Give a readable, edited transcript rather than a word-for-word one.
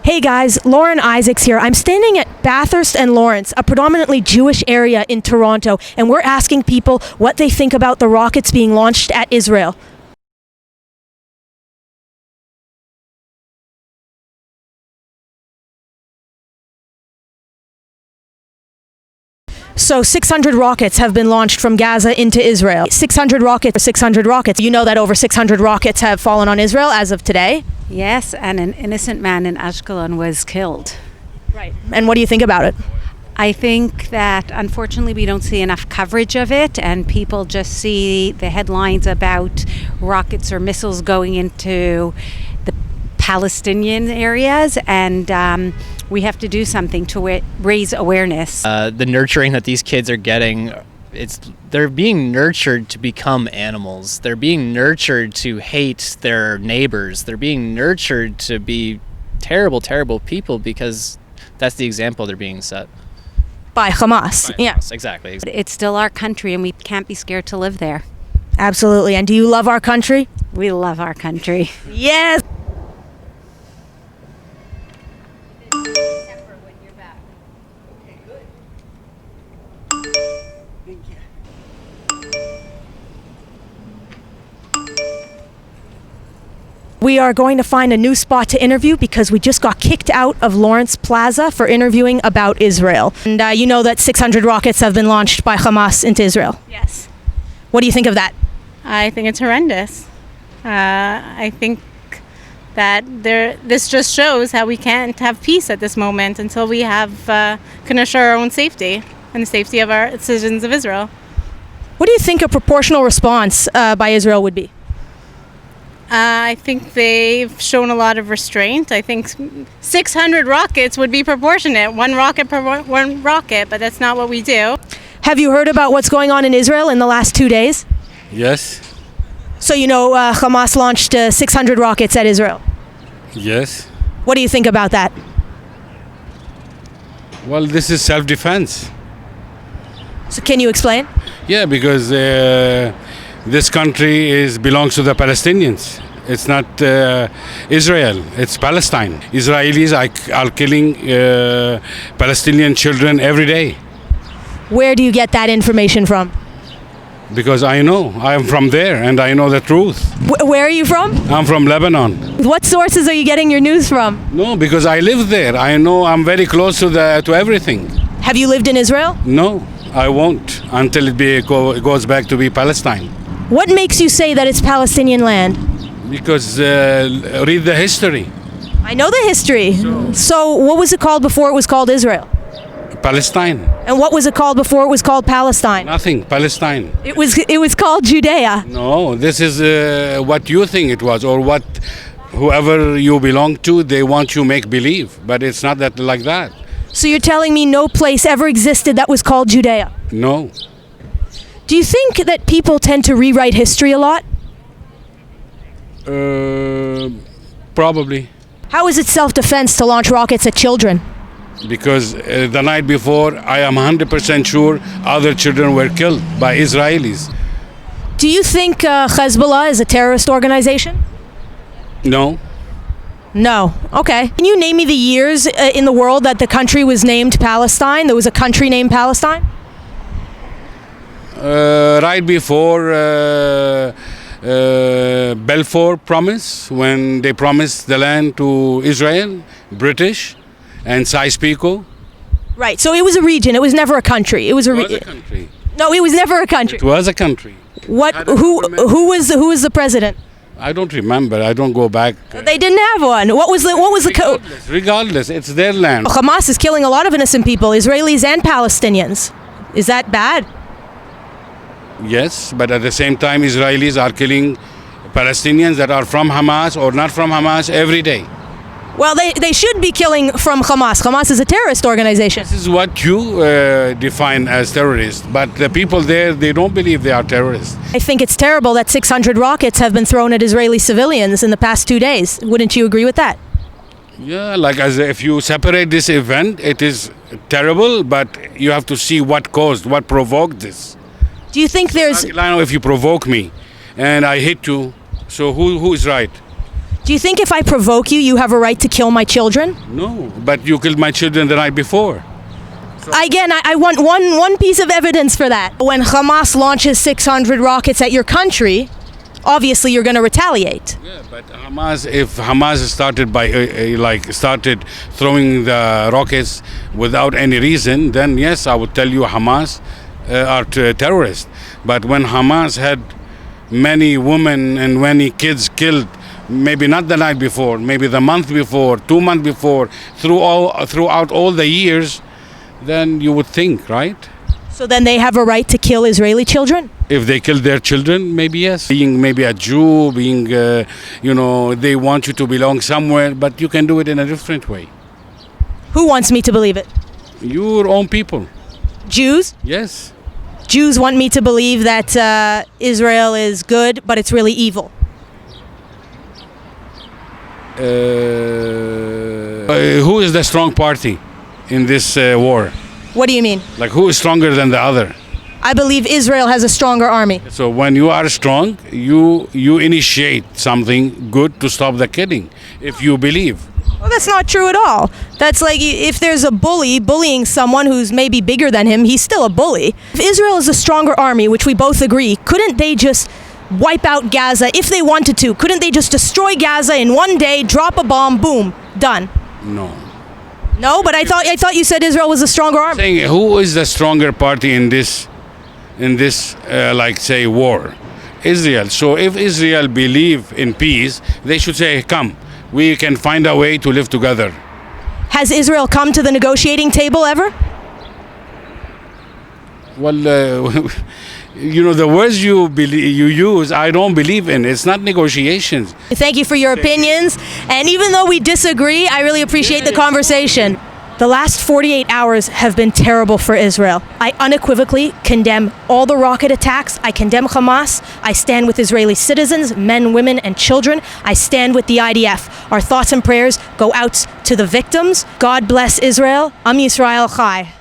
Hey guys, Lauren Isaacs here. I'm standing at Bathurst and Lawrence, a predominantly Jewish area in Toronto, and we're asking people what they think about the rockets being launched at Israel. So 600 rockets have been launched from Gaza into Israel. 600 rockets. You know that over 600 rockets have fallen on Israel as of today? Yes, and an innocent man in Ashkelon was killed. Right. And what do you think about it? I think that unfortunately we don't see enough coverage of it, and people just see the headlines about rockets or missiles going into the Palestinian areas, and we have to do something to raise awareness. The nurturing that these kids are getting, they're being nurtured to become animals. They're being nurtured to hate their neighbors. They're being nurtured to be terrible, terrible people because that's the example they're being set. By Hamas. Hamas, exactly. It's still our country, and we can't be scared to live there. Absolutely. And do you love our country? We love our country. Yes. We are going to find a new spot to interview because we just got kicked out of Lawrence Plaza for interviewing about Israel. And you know that 600 rockets have been launched by Hamas into Israel. Yes. What do you think of that? I think it's horrendous. I think that this just shows how we can't have peace at this moment until we can assure our own safety and the safety of our citizens of Israel. What do you think a proportional response by Israel would be? I think they've shown a lot of restraint. I think 600 rockets would be proportionate. One rocket per one rocket, but that's not what we do. Have you heard about what's going on in Israel in the last 2 days? Yes. So you know Hamas launched 600 rockets at Israel. Yes. What do you think about that? Well, this is self-defense. So can you explain? Yeah, because this country belongs to the Palestinians. It's not Israel. It's Palestine. Israelis are killing Palestinian children every day. Where do you get that information from? Because I know. I am from there, and I know the truth. Where are you from? I'm from Lebanon. What sources are you getting your news from? No, because I live there. I know. I'm very close to everything. Have you lived in Israel? No, I won't until it goes back to be Palestine. What makes you say that it's Palestinian land? Because read the history. I know the history. So what was it called before it was called Israel? Palestine. And what was it called before it was called Palestine? Nothing. Palestine. It was called Judea. No, this is what you think it was, or what whoever you belong to, they want you make believe. But it's not that like that. So you're telling me no place ever existed that was called Judea? No. Do you think that people tend to rewrite history a lot? Probably. How is it self-defense to launch rockets at children? Because the night before, I am 100% sure other children were killed by Israelis. Do you think Hezbollah is a terrorist organization? No. No. Okay. Can you name me the years in the world that the country was named Palestine? There was a country named Palestine? Right before Balfour Promise, when they promised the land to Israel, British, and Sykes-Picot. Right. So it was a region. It was never a country. It was a country. No, it was never a country. It was a country. What? Who was the president? I don't remember. I don't go back. They didn't have one. What was the code? Regardless, it's their land. Hamas is killing a lot of innocent people, Israelis and Palestinians. Is that bad? Yes, but at the same time, Israelis are killing Palestinians that are from Hamas or not from Hamas every day. Well, they should be killing from Hamas. Hamas is a terrorist organization. This is what you define as terrorists, but the people there, they don't believe they are terrorists. I think it's terrible that 600 rockets have been thrown at Israeli civilians in the past 2 days. Wouldn't you agree with that? Yeah, like as if you separate this event, it is terrible, but you have to see what provoked this. Do you think there's... If you provoke me and I hit you, so who is right? Do you think if I provoke you, you have a right to kill my children? No, but you killed my children the night before. Again, I want one piece of evidence for that. When Hamas launches 600 rockets at your country, obviously you're going to retaliate. Yeah, but if Hamas started by started throwing the rockets without any reason, then yes, I would tell you Hamas are terrorists. But when Hamas had many women and many kids killed, maybe not the night before, maybe the month before, 2 months before, throughout all the years, then you would think, right? So then they have a right to kill Israeli children? If they kill their children, maybe yes. Being maybe a Jew, being, they want you to belong somewhere, but you can do it in a different way. Who wants me to believe it? Your own people. Jews? Yes. Jews want me to believe that Israel is good, but it's really evil. Who is the strong party in this war? What do you mean? Like, who is stronger than the other? I believe Israel has a stronger army. So when you are strong, you initiate something good to stop the killing, if you believe. Well, that's not true at all. That's like if there's a bully bullying someone who's maybe bigger than him, he's still a bully. If Israel is a stronger army, which we both agree, couldn't they just wipe out Gaza if they wanted to? Couldn't they just destroy Gaza in one day, drop a bomb, boom, done? No. No, but I thought you said Israel was a stronger army. Saying who is the stronger party in this say war? Israel. So if Israel believe in peace, they should say, come, we can find a way to live together. Has Israel come to the negotiating table ever? Well, the words you use, I don't believe in. It's not negotiations. Thank you for your opinions. And even though we disagree, I really appreciate the conversation. The last 48 hours have been terrible for Israel. I unequivocally condemn all the rocket attacks. I condemn Hamas. I stand with Israeli citizens, men, women, and children. I stand with the IDF. Our thoughts and prayers go out to the victims. God bless Israel. Am Yisrael Chai.